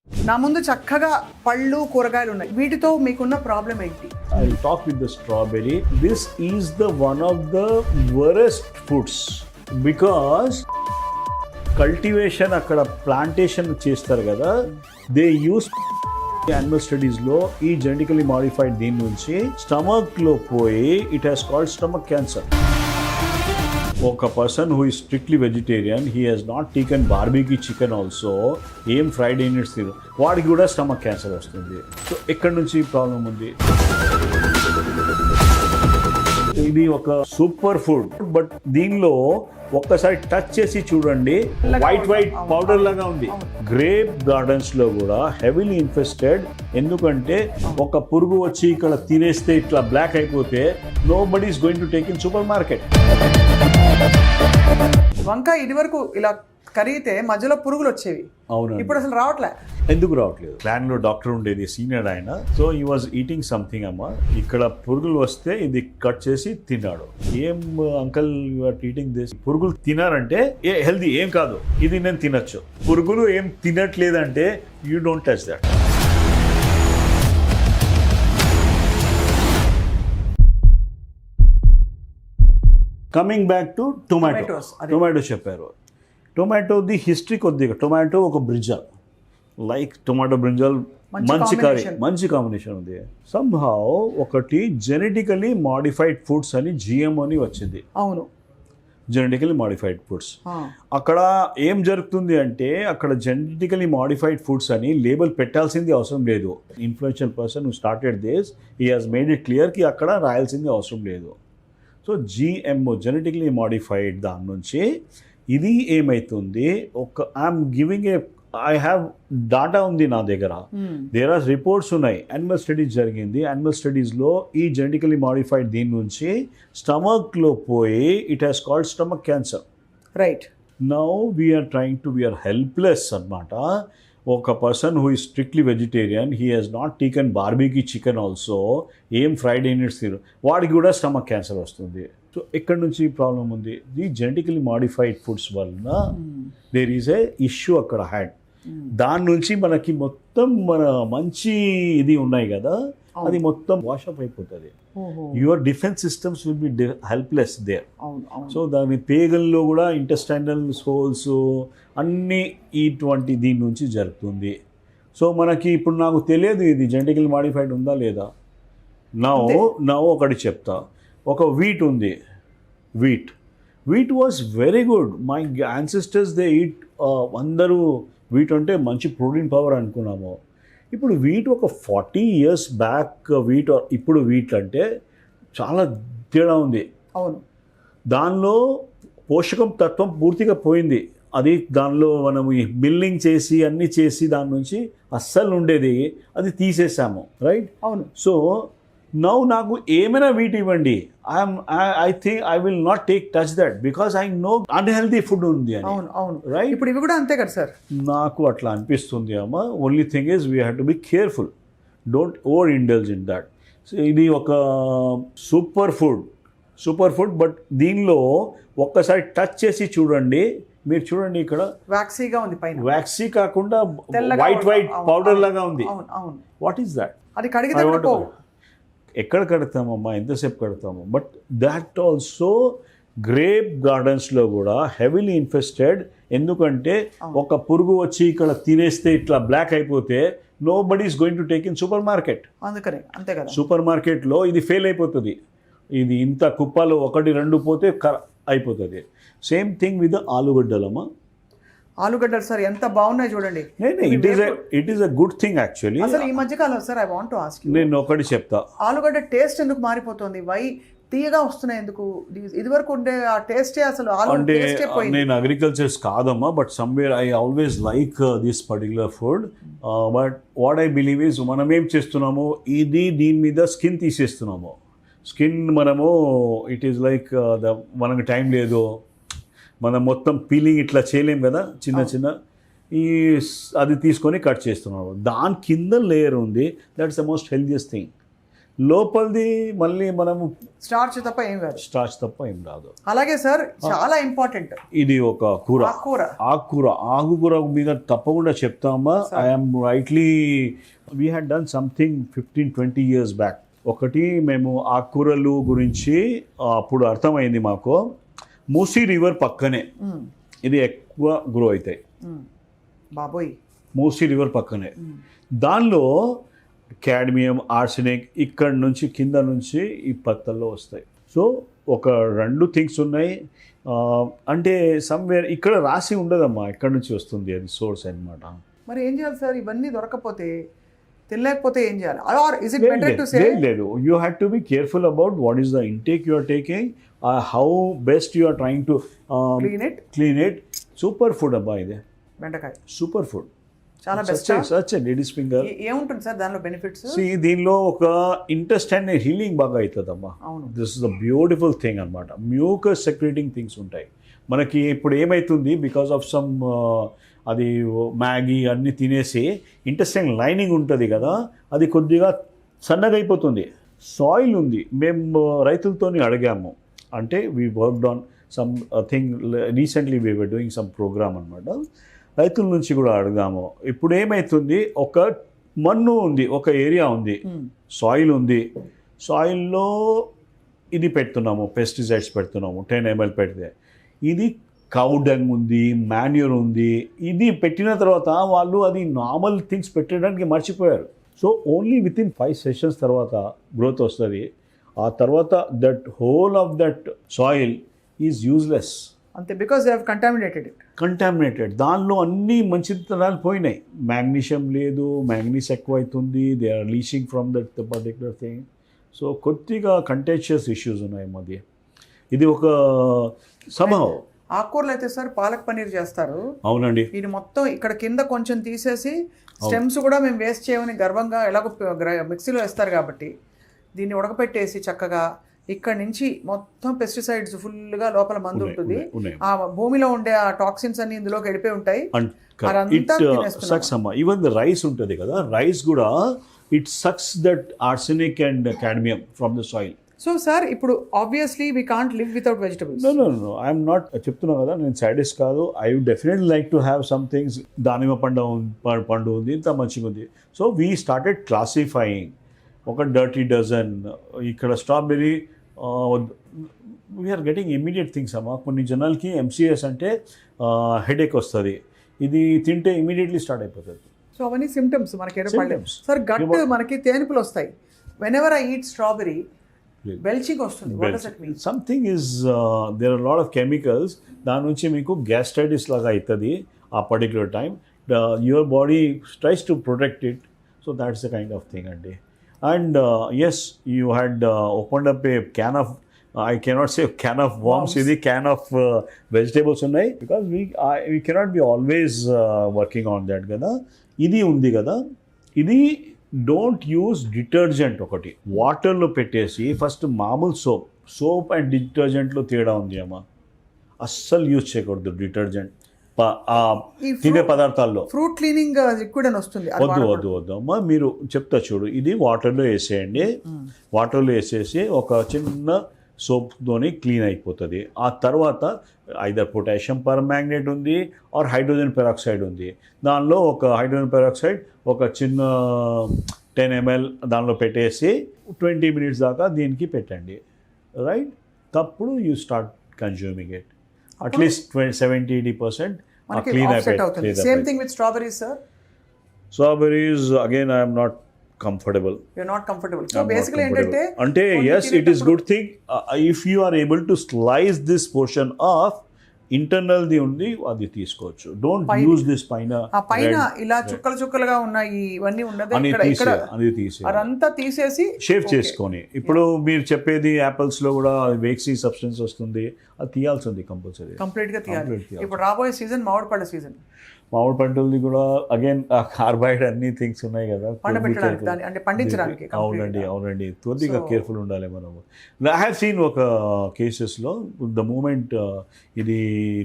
నా ముందు చక్కగా పళ్ళు కూరగాయలు ఉన్నాయి. వీటితో మీకున్న ప్రాబ్లం ఏంటి? I'll talk with the strawberry. This is the one of the worst foods because cultivation అక్కడ ప్లాంటేషన్ చేస్తారు కదా, దే యూస్ యానిమల్ స్టడీస్ లో ఈ జెనెటికలీ మాడిఫైడ్ దీని నుంచి స్టమక్ లో పోయి it has called stomach cancer. ఒక person who is strictly vegetarian, he has not taken barbecue chicken also, ఏం ఫ్రైడ్ యూనిట్స్ తిరు, వాడికి కూడా స్టమక్ క్యాన్సర్ వస్తుంది. సో ఎక్కడి నుంచి ప్రాబ్లం ఉంది? ఇది ఒక సూపర్ ఫుడ్, బట్ దీనిలో ఒక్కసారి టచ్ చేసి చూడండి, వైట్ పౌడర్ లాగా ఉంది. గ్రేప్ గార్డెన్స్ లో కూడా హెవీలీ ఇన్ఫెస్టెడ్. ఎందుకంటే ఒక పురుగు వచ్చి ఇక్కడ తినేస్తే ఇట్లా బ్లాక్ అయిపోతే nobody is going to take in supermarket. వంకాయ ఇది వరకు ఇలా కరిగితే మధ్యలో పురుగులు వచ్చేవి, అవును. ఇప్పుడు అసలు రావట్లే. ఎందుకు రావట్లేదు? ప్లాన్ లో డాక్టర్ ఉండేది, సీనియర్ ఆయన. సో ఈ వాజ్ ఈటింగ్ సంథింగ్ అమ్మ, ఇక్కడ పురుగులు వస్తే ఇది కట్ చేసి తిన్నాడు. ఏం uncle you are eating this? పురుగులు తినారంటే ఏ హెల్దీ ఏం కాదు, ఇది నేను తినచ్చు. పురుగులు ఏం తినట్లేదంటే you don't touch that. Coming back to tomato చెప్పారు. టొమాటోది హిస్టరీ కొద్దిగా, టొమాటో ఒక బ్రింజాల్, లైక్ టొమాటో బ్రింజాల్ మంచి కర్రీ, మంచి కాంబినేషన్ ఉంది. సమ్హౌ ఒకటి జెనెటికలీ మాడిఫైడ్ ఫుడ్స్ అని జిఎంఓ అని వచ్చింది. అవును, జెనెటికలీ మాడిఫైడ్ ఫుడ్స్. అక్కడ ఏం జరుగుతుంది అంటే అక్కడ జెనెటికలీ మాడిఫైడ్ ఫుడ్స్ అని లేబుల్ పెట్టాల్సింది అవసరం లేదు. Influential person who started this, he has made it clear కి అక్కడ రాయాల్సింది అవసరం లేదు. సో జిఎంఓ జెనెటికలీ మాడిఫైడ్ దాని నుంచి ఇది ఏమవుతుంది, ఒక I'm giving I have data ఉంది నా దగ్గర, దేర్ ఆర్ రిపోర్ట్స్ ఉన్నాయి. యానిమల్ స్టడీస్ జరిగింది, యానిమల్ స్టడీస్లో ఈ జెనెటికలీ మాడిఫైడ్ దీని నుంచి స్టమక్లో పోయి it has called stomach cancer. Right. Now we are trying to, we are helpless అన్నమాట. ఒక person who is strictly vegetarian, he has not taken barbecue chicken also, ఏం ఫ్రైడ్ యూనిట్స్ తిరు, వాడికి కూడా స్టమక్ క్యాన్సర్ వస్తుంది. సో ఎక్కడి నుంచి ప్రాబ్లం ఉంది? ది జెనెటికలీ మాడిఫైడ్ ఫుడ్స్ వలన దేర్ ఈజ్ ఏ ఇష్యూ అక్కడ హ్యాడ్. దాని నుంచి మనకి మొత్తం మన మంచి ఇది ఉన్నాయి కదా, అది మొత్తం వాషప్ అయిపోతుంది. Your defence systems will be helpless there. So దాని పేగల్లో కూడా ఇంటెస్టైనల్ హోల్స్ అన్నీ ఇటువంటి దీని నుంచి జరుగుతుంది. సో మనకి ఇప్పుడు నాకు తెలియదు ఇది జెనెటికల్ మాడిఫైడ్ ఉందా లేదా. నా ఒకటి చెప్తా, ఒక వీట్ ఉంది, wheat was very good. My ancestors they eat, అందరూ వీట్ అంటే మంచి ప్రోటీన్ పవర్ అనుకున్నాము. ఇప్పుడు వీట్ ఒక 40 years బ్యాక్ వీట్ ఇప్పుడు వీట్ అంటే చాలా తేడా ఉంది. అవును, దానిలో పోషకం తత్వం పూర్తిగా పోయింది. అది దానిలో మనం మిల్లింగ్ చేసి అన్నీ చేసి దాని నుంచి అస్సలు ఉండేది, అది తీసేసాము. రైట్. అవును. సో నౌ నాకు ఏమైనా వీట్ ఇవ్వండి, I think I will not take touch that because I know unhealthy food ఉంది అని. అవును, అవును. రైట్. ఇప్పుడు ఇవి కూడా అంతే కదా సార్? నాకు అట్లా అనిపిస్తుంది అమ్మ. Only thing is we have to be careful, don't over indulge in that. ఇది ఒక సూపర్ ఫుడ్, బట్ దీనిలో ఒక్కసారి టచ్ చేసి చూడండి, మీరు చూడండి ఇక్కడ వ్యాక్సీగా ఉంది, పైన వ్యాక్సీ కాకుండా వైట్ పౌడర్ లాగా ఉంది. What is that? అది కడిగితే ఎక్కడ కడతామమ్మా, ఎంతసేపు కడతాము? బట్ దాట్ ఆల్సో గ్రేప్ గార్డెన్స్లో కూడా హెవీలీ ఇన్ఫెస్టెడ్. ఎందుకంటే ఒక పురుగు వచ్చి ఇక్కడ తినేస్తే ఇట్లా బ్లాక్ అయిపోతే nobody is going to take in supermarket. అందుకనే అంతే కదా, సూపర్ మార్కెట్లో ఇది ఫెయిల్ అయిపోతుంది. ఇది ఇంత కుప్పలు 1-2 పోతే అయిపోతుంది. సేమ్ థింగ్ విత్ ఆలుగడ్డలమ్మా. ఆలుగడ్డలు సార్ ఎంత బాగున్నాయి చూడండి. It is a good thing actually. అసలు ఈ మధ్య కాలం sir I want to ask you, నేను ఒకటి చెప్తా, ఆలుగడ్డ టేస్ట్ ఎందుకు మారిపోతుంది? వై తీయగా వస్తున్నాయి ఎందుకు? ఇదివరకు ఉండే ఆ టేస్టే అసలు అంటే నేను అగ్రికల్చర్స్ కాదమ్మా, but somewhere I always like this particular food. But what I believe is మనం ఏం చేస్తున్నాము, దీని మీద స్కిన్ తీసేస్తున్నాము. స్కిన్ మనము ఇట్ ఈస్ లైక్ మనకు టైం లేదు, మనం మొత్తం పీలింగ్ ఇట్లా చేయలేం కదా, చిన్న అది తీసుకొని కట్ చేస్తున్నాము. దాని కింద లేయర్ ఉంది, that's the most healthiest thing. లోపలిది మళ్ళీ మనము స్టార్చ్ తప్ప ఏం కాదు. స్టార్చ్ తప్ప ఏం రాదు. అలాగే సార్ చాలా ఇంపార్టెంట్ ఇది ఒక కూర, ఆకుకూర. ఆకుకూర మీద తప్పకుండా చెప్తామా. I'm rightly we had done something 15-20 years back. ఒకటి మేము ఆకుకూరలు గురించి అప్పుడు అర్థమైంది మాకు. మూసీ రివర్ పక్కనే ఇది ఎక్కువ గ్రో అవుతాయి బాబోయ్. మూసీ రివర్ పక్కనే. దానిలో క్యాడ్మియం, ఆర్సెనిక్ ఇక్కడ నుంచి కింద నుంచి ఈ పత్తల్లో వస్తాయి. సో ఒక 2 థింగ్స్ ఉన్నాయి. అంటే సమ్వేర్ ఇక్కడ రాసి ఉండదమ్మా ఎక్కడి నుంచి వస్తుంది అది సోర్స్ అన్నమాట. మరి ఏం చేయాలి సార్ ఇవన్నీ దొరకకపోతే, తెలియకపోతే ఏం చేయాలి? Or is it better to say లేదు, you have to be careful about what is the intake you are taking, how best you are trying to clean it. Super food అబ్బా ఇది బెండకాయ, సూపర్ ఫుడ్, చాలా best. Such ladies finger. ఏముంటుంది sir దానిలో benefits? దీనిలో ఒక intestine healing బాగా అవుతుందమ్మా. This is the beautiful thing అనమాట. మ్యూకస్ సెక్రేటింగ్ థింగ్స్ ఉంటాయి మనకి. ఇప్పుడు ఏమవుతుంది, బికాస్ ఆఫ్ సమ్ అది మ్యాగీ అన్నీ తినేసి ఇంటెస్టైన్ లైనింగ్ ఉంటుంది కదా, అది కొద్దిగా సన్నగా అయిపోతుంది. సాయిల్ ఉంది, మేము రైతులతో అడిగాము. అంటే we worked on something recently we were doing some program అనమాట. రైతుల నుంచి కూడా అడిగాము. ఇప్పుడు ఏమవుతుంది, ఒక మన్ను ఉంది, ఒక ఏరియా ఉంది, సాయిల్ ఉంది. సాయిల్లో ఇది పెడుతున్నాము, పెస్టిసైడ్స్ పెడుతున్నాము, 10 ml పెడితే. ఇది కౌ డంగ్ ఉంది, మాన్యూర్ ఉంది. ఇది పెట్టిన తర్వాత వాళ్ళు అది నార్మల్ థింగ్స్ పెట్టడానికి మర్చిపోయారు. So only with in 5 sessions తర్వాత గ్రోత్ వస్తుంది. ఆ తర్వాత that whole of that soil is useless అంతే, బికాస్ దే హావ్ కంటామినేటెడ్. దానిలో అన్ని మంచితనాలు పోయినాయి. మ్యాగ్నీషియం లేదు, మ్యాంగనీస్ ఎక్కువ అవుతుంది, they are leaching from that particular thing. So కొద్దిగా కంటెన్షియస్ ఇష్యూస్ ఉన్నాయి మధ్య. ఇది ఒక సంభవం. ఆకుకూరలు అయితే సార్ పాలక్ పనీర్ చేస్తారు. అవునండి. ఇది మొత్తం ఇక్కడ కింద కొంచెం తీసేసి స్టెమ్స్ కూడా మేము వేస్ట్ చేయమని గర్వంగా ఎలాగో మిక్సీలో వేస్తారు కాబట్టి దీన్ని ఉడకపెట్టేసి చక్కగా ఇక్కడ నుంచి మొత్తం పెస్టిసైడ్స్ ఫుల్గా లోపల మందు ఉంటుంది. ఆ భూమిలో ఉండే ఆ టాక్సిన్స్ అన్ని ఇందులోకి వెళ్ళిపోయి ఉంటాయి. ఈవెన్ ద రైస్ ఉంటుంది కదా, రైస్ కూడా it sucks that arsenic and cadmium from the soil. So sir ఇప్పుడు obviously we can't live without vegetables. No I'm not చెప్తున్నా కదా, నేను సాడిస్ట్ కాదు. I would definitely like to have some things. దానిమ్మ పండు ఉంది, ఇంత మంచిగా ఉంది. So we started classifying. ఒక డర్టీ డజన్, ఇక్కడ strawberry, we're getting immediate things అమ్మా. కొన్ని జనాలకి ఎంసీఎస్ అంటే హెడేక్ వస్తుంది, ఇది తింటే ఇమీడియట్లీ స్టార్ట్ అయిపోతుంది. సో అవన్నీ సిమ్టమ్స్ మనకి. సార్ గట్ మనకి తేనుపులు వస్తాయి. Whenever I eat strawberry belching వస్తుంది. What does it mean? Something is there are lot of chemicals. దాని నుంచి మీకు గ్యాస్ట్రైటిస్ లాగా అవుతుంది ఆ particular time. Your body tries to protect it. So that's the kind of thing అండి. And yes, you had opened up a can of, I cannot say can of worms, ఇది can of vegetables ఉన్నాయి. Because we cannot be always working on that కదా. ఇది ఉంది కదా, ఇది don't use detergent. ఒకటి వాటర్లో పెట్టేసి ఫస్ట్ మామూలు సోప్ అండ్ డిటర్జెంట్లో తేడా ఉంది అమ్మా. అస్సలు యూజ్ చేయకూడదు డిటర్జెంట్ తినే పదార్థాల్లో. ఫ్రూట్ క్లీనింగ్ లిక్విడ్ అని వస్తుంది. వద్దు అమ్మా, మీరు చెప్తా చూడు. ఇది వాటర్లో వేసేయండి. వాటర్లో వేసేసి ఒక చిన్న సోప్తోని క్లీన్ అయిపోతుంది. ఆ తర్వాత ఐదర్ పొటాషియం పర్మాంగనేట్ ఉంది ఆర్ హైడ్రోజన్ పెరాక్సైడ్ ఉంది. దానిలో ఒక హైడ్రోజన్ పెరాక్సైడ్ ఒక చిన్న 10 ml దానిలో పెట్టేసి 20 minutes దాకా దీనికి పెట్టండి, రైట్? తప్పుడు you start consuming it. At least 70-80% clean అయిపోతుంది. Same thing with strawberries sir. Strawberries again I'm not comfortable. You're not comfortable. So basically అంటే yes, it is good thing if you are able to slice this portion off. Internal the ఉంది, అది తీసుకోవచ్చు. Don't use this పైన ఇలా చుక్కలుగా ఉన్నాయి ఇవన్నీ ఉన్నది అది తీసి అదంతా తీసేసి షేవ్ చేసుకొని. ఇప్పుడు మీరు చెప్పేది యాపిల్స్ లో కూడా వేక్సీ సబ్స్టెన్స్ వస్తుంది, అది తీయాల్సింది కంపల్సరీ, కంప్లీట్ గా తీయాలి. ఇప్పుడు రాబోయే సీజన్ మామిడి పళ్ళ సీజన్. మామిడి పంటలది కూడా అగైన్ కార్బైడ్ అన్ని థింగ్స్ ఉన్నాయి కదా పండించడానికి. అవునండి కొద్దిగా కేర్ఫుల్ ఉండాలి మనము. ఐ హ్యావ్ సీన్ ఒక కేసెస్లో ద మూమెంట్ ఇది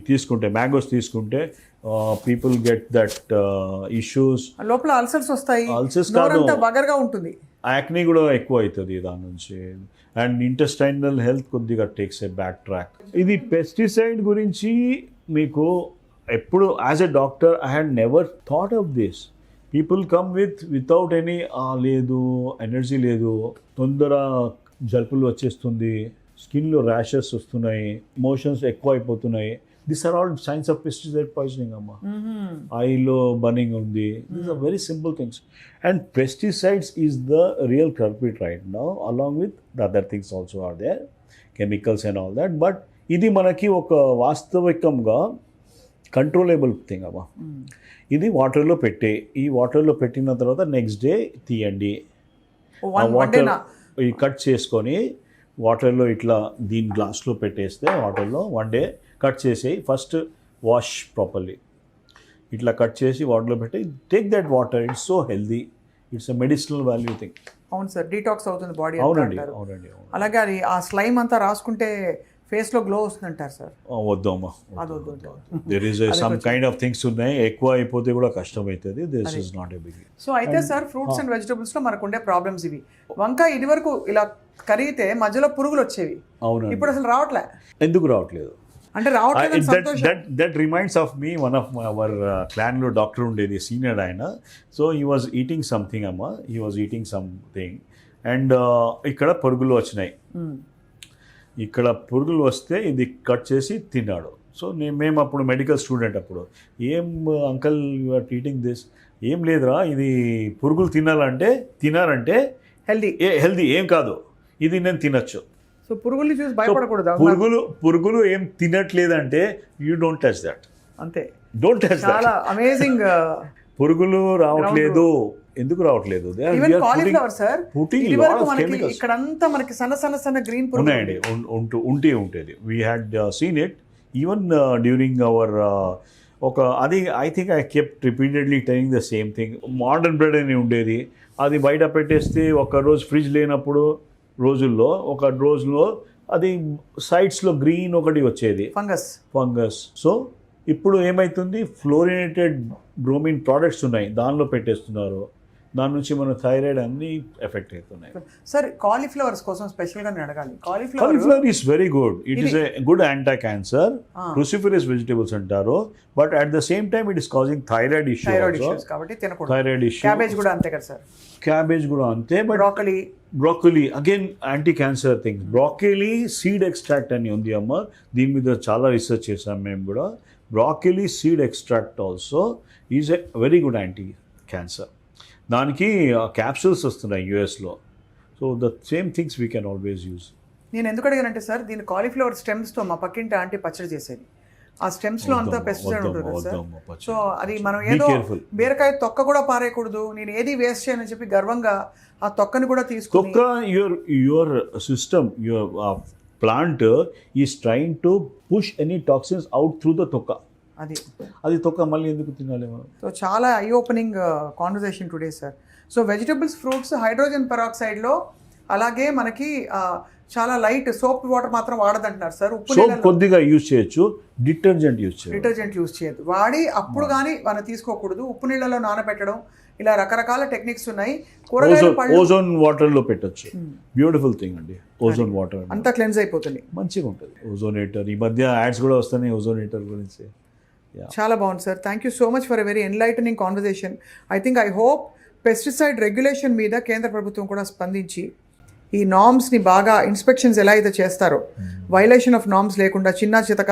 తీసుకుంటే మ్యాంగోస్ తీసుకుంటే పీపుల్ గెట్ దట్ ఇష్యూస్. లోపల అల్సర్స్ వస్తాయి. అల్సర్స్ కాదు, బగర్గా ఉంటుంది. యాక్నీ కూడా ఎక్కువ అవుతుంది దాని నుంచి. అండ్ ఇంటెస్టైనల్ హెల్త్ కొద్దిగా టేక్స్ ఏ బ్యాక్ ట్రాక్. ఇది పెస్టిసైడ్ గురించి మీకు ఎప్పుడు as a doctor I had never thought of this. People come without any లేదు, ఎనర్జీ లేదు, తొందర జలుపులు వచ్చేస్తుంది, స్కిన్లో ర్యాషెస్ వస్తున్నాయి, మోషన్స్ ఎక్కువ అయిపోతున్నాయి. This are all signs of pesticide poisoning అమ్మా. ఐలో బర్నింగ్ ఉంది. These are very simple things. And pesticides is the real culprit right now, along with the other things also are there, chemicals and all that. But ఇది మనకి ఒక వాస్తవికంగా controllable thing అమ్మా. ఇది వాటర్లో ఈ వాటర్లో పెట్టిన తర్వాత నెక్స్ట్ డే తీయండి. వాటర్ కట్ చేసుకొని వాటర్లో ఇట్లా దీని గ్లాస్లో పెట్టేస్తే వాటర్లో 1 day కట్ చేసి ఫస్ట్ వాష్ ప్రాపర్లీ. ఇట్లా కట్ చేసి వాటర్లో పెట్టి take that water. It's so healthy, it's a medicinal value thing. అవును సార్, డీటాక్స్ అవుతుంది బాడీ. అవునండి. అలాగే అది ఆ స్లైమ్ అంతా రాసుకుంటే ఫేస్లో గ్లో వస్తుంది అంటారు సార్. వద్దు అమ్మా, there is some kind of things ఉన్నాయి. ఎక్కువ అయిపోతే కూడా కష్టం అవుతుంది. This is not a big. So అయితే సార్ ఫ్రూట్స్ అండ్ వెజిటబుల్స్లో మనకు ఉండే ప్రాబ్లమ్స్ ఇవి. వంకాయ ఇది వరకు ఇలా కరిగితే మధ్యలో పురుగులు వచ్చేవి. అవును, ఇప్పుడు అసలు రావట్లే. ఎందుకు రావట్లేదు అంటే that reminds of me. One of our క్లాన్లో డాక్టర్ ఉండేది, సీనియర్ ఆయన. So he was eating something అమ్మా, he was eating something and ఇక్కడ పురుగులు వచ్చినాయి. ఇక్కడ పురుగులు వస్తే ఇది కట్ చేసి తిన్నాడు. సో మేము అప్పుడు మెడికల్ స్టూడెంట్ అప్పుడు, ఏం uncle you are eating this, ఏం లేదురా ఇది పురుగులు తినారంటే హెల్దీ ఏం కాదు, ఇది నేను తినచ్చు. సో పురుగుల్ని చూసి భయపడకూడదు. పురుగులు ఏం తినట్లేదంటే యూ డోంట్ టచ్ దట్, అంతే. Don't touch. చాలా అమేజింగ్. పురుగులు రావట్లేదు. ఎందుకు రావట్లేదు? కాలీఫ్లవర్ సార్ ఇక్కడంతా మనకి సన్న గ్రీన్ పురుగులు ఉన్నాయండి, ఉంటుంది. We had seen it even during hour ఒక అది I think I kept repeatedly telling the same thing. Modern bread అని ఉండేది, అది బయట పెట్టేస్తే ఒక రోజు ఫ్రిడ్జ్ లేనప్పుడు ఒక రోజులో అది సైడ్స్లో గ్రీన్ ఒకటి వచ్చేది, ఫంగస్. సో ఇప్పుడు ఏమవుతుంది, ఫ్లోరినేటెడ్ బ్రోమిన్ ప్రోడక్ట్స్ ఉన్నాయి, దానిలో పెట్టేస్తున్నారు. దాని నుంచి మన థైరాయిడ్ అన్ని ఎఫెక్ట్ అవుతున్నాయి. సార్ కాలీఫ్లవర్స్ కోసం స్పెషల్గా నేను అడగాలి. Cauliflower is very good. It is a good anti cancer, cruciferous vegetables అంటారు. But at the same time it is causing thyroid issues కాబట్టి తినకూడదు. Thyroid issue. క్యాబేజ్ కూడా అంతే కదా సార్? క్యాబేజ్ కూడా అంతే. But broccoli again anti cancer thing. Broccoli seed extract అని ఉంది అమ్మ, దీని మీద చాలా రీసెర్చ్ చేసాం మేము కూడా. Broccoli seed extract also is a very good anti cancer. దానికి క్యాప్సూల్స్ వస్తున్నాయి యూఎస్లో. So the same things we can always use. నేను ఎందుకు అడిగానంటే సార్, దీని కాలీఫ్లవర్ స్టెమ్స్తో మా పక్కింటి ఆంటీ పచ్చడి చేసేది. ఆ స్టెమ్స్లో అంతా పెస్టిసైడ్ ఉంటుంది కదా సార్. సో అది మనం ఏదో బీరకాయ తొక్క కూడా పారేయకూడదు, నేను ఏది వేస్ట్ చేయనని చెప్పి గర్వంగా ఆ తొక్కని కూడా తీసుకుని. తొక్క your system, your plant is trying to push any toxins out through the తొక్క. అది తొక్క మళ్ళీ ఎందుకు తినాలి మనం? సో చాలా I opening conversation today sir. So vegetables, fruits hydrogen పెరాక్సైడ్లో, అలాగే మనకి చాలా లైట్ సోప్ వాటర్ మాత్రం వాడదంటున్నారు సార్. సోప్ కొద్దిగా యూజ్ చేయొచ్చు, డిటర్జెంట్ యూజ్ చేయొద్దు. వాడి అప్పుడు కానీ మనం తీసుకోకూడదు. ఉప్పు నీళ్ళలో నానబెట్టడం, ఇలా రకరకాల టెక్నిక్స్ ఉన్నాయి. ఓజోన్ వాటర్లో పెట్టచ్చు, బ్యూటిఫుల్ థింగ్ అండి. ఓజోన్ వాటర్ అంతా క్లెన్స్ అయిపోతుంది, మంచిగా ఉంటుంది. ఓజోనేటర్ ఈ మధ్య యాడ్స్ కూడా వస్తున్నాయి ఓజోనేటర్ గురించి. చాలా బాగుంది sir. Thank you so much for a very enlightening conversation. I hope pesticide regulation మీద కేంద్ర ప్రభుత్వం కూడా స్పందించి ఈ నామ్స్ని బాగా ఇన్స్పెక్షన్స్ ఎలా అయితే చేస్తారో, వైలేషన్ ఆఫ్ నామ్స్ లేకుండా చిన్న చితక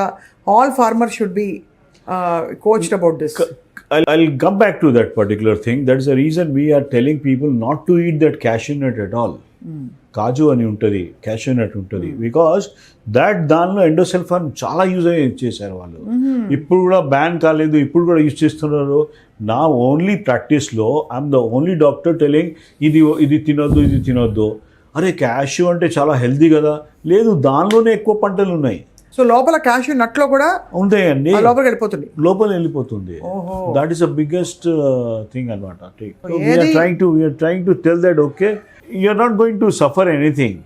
all farmer should be coached about this. I'll come back to that particular thing. That is the reason we are telling people not to eat that cashew nut at all. కాజు అని ఉంటుంది, cashew నట్ ఉంటుంది. Because దానిలో endosulfan చాలా use చేశారు వాళ్ళు. ఇప్పుడు కూడా ban కాలేదు, ఇప్పుడు కూడా యూజ్ చేస్తున్నారు. నా ఓన్లీ ప్రాక్టీస్లో I'm the only doctor telling ఇది తినొద్దు. అరే క్యాష్యూ అంటే చాలా హెల్దీ కదా, లేదు దానిలోనే ఎక్కువ పంటలు ఉన్నాయి. సో లోపల క్యాష్యూ నట్లో కూడా ఉంటాయండి, లోపల వెళ్ళిపోతుంది. That is the biggest thing అనమాట. We're trying to tell that okay you're not going to suffer anything.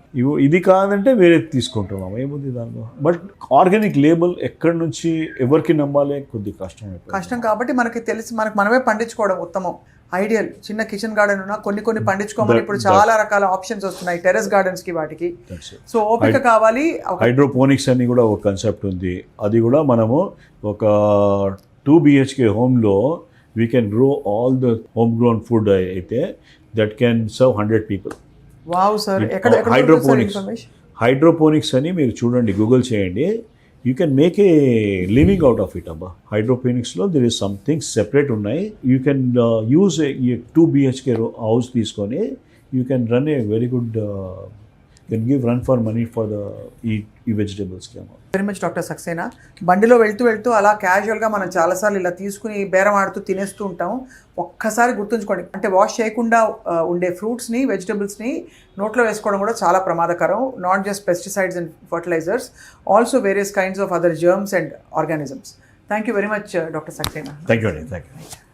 ఇది కాదంటే వేరే తీసుకుంటున్నాం, ఏముంది దానిలో. బట్ ఆర్గానిక్ లేబుల్ ఎక్కడి నుంచి ఎవరికి నమ్మాలి, కొద్ది కష్టం కాబట్టి మనకి తెలిసి మనమే పండించుకోవడం ఉత్తమం. ఐడియల్. చిన్న కిచెన్ గార్డెన్ ఉన్నా కొన్ని పండించుకోమని ఇప్పుడు చాలా రకాల ఆప్షన్స్ వస్తున్నాయి టెర్రస్ గార్డెన్స్ కి వాటికి. సో ఓపిక కావాలి. హైడ్రోపోనిక్స్ అని కూడా ఒక కాన్సెప్ట్ ఉంది. అది కూడా మనము ఒక 2 BHK హోమ్లో we can grow all the home grown food అయితే that can serve 100 people. Wow sir, ఎక్కడ హైడ్రోపోనిక్స్ అని మీరు చూడండి, గూగుల్ చేయండి. You can make a living out of it అబ్బా. హైడ్రోపోనిక్స్లో దిర్ ఇస్ సంథింగ్ సెపరేట్ ఉన్నాయి. You can use a 2 BHK house తీసుకొని you can run a very good can give run for money for the ఈ వెజిటేబుల్స్కి అమ్మా. Very much doctor Saxena. బండిలో వెళ్తూ అలా క్యాజువల్గా మనం చాలాసార్లు ఇలా తీసుకుని బేరం ఆడుతూ తినేస్తూ ఉంటాం. ఒక్కసారి గుర్తుంచుకోండి, అంటే వాష్ చేయకుండా ఉండే ఫ్రూట్స్ని వెజిటబుల్స్ని నోట్లో వేసుకోవడం కూడా చాలా ప్రమాదకరం. Not just pesticides and fertilisers, also various kinds of other germs and organisms. Thank you very much doctor Saxena. Thank you అండి. Thank you.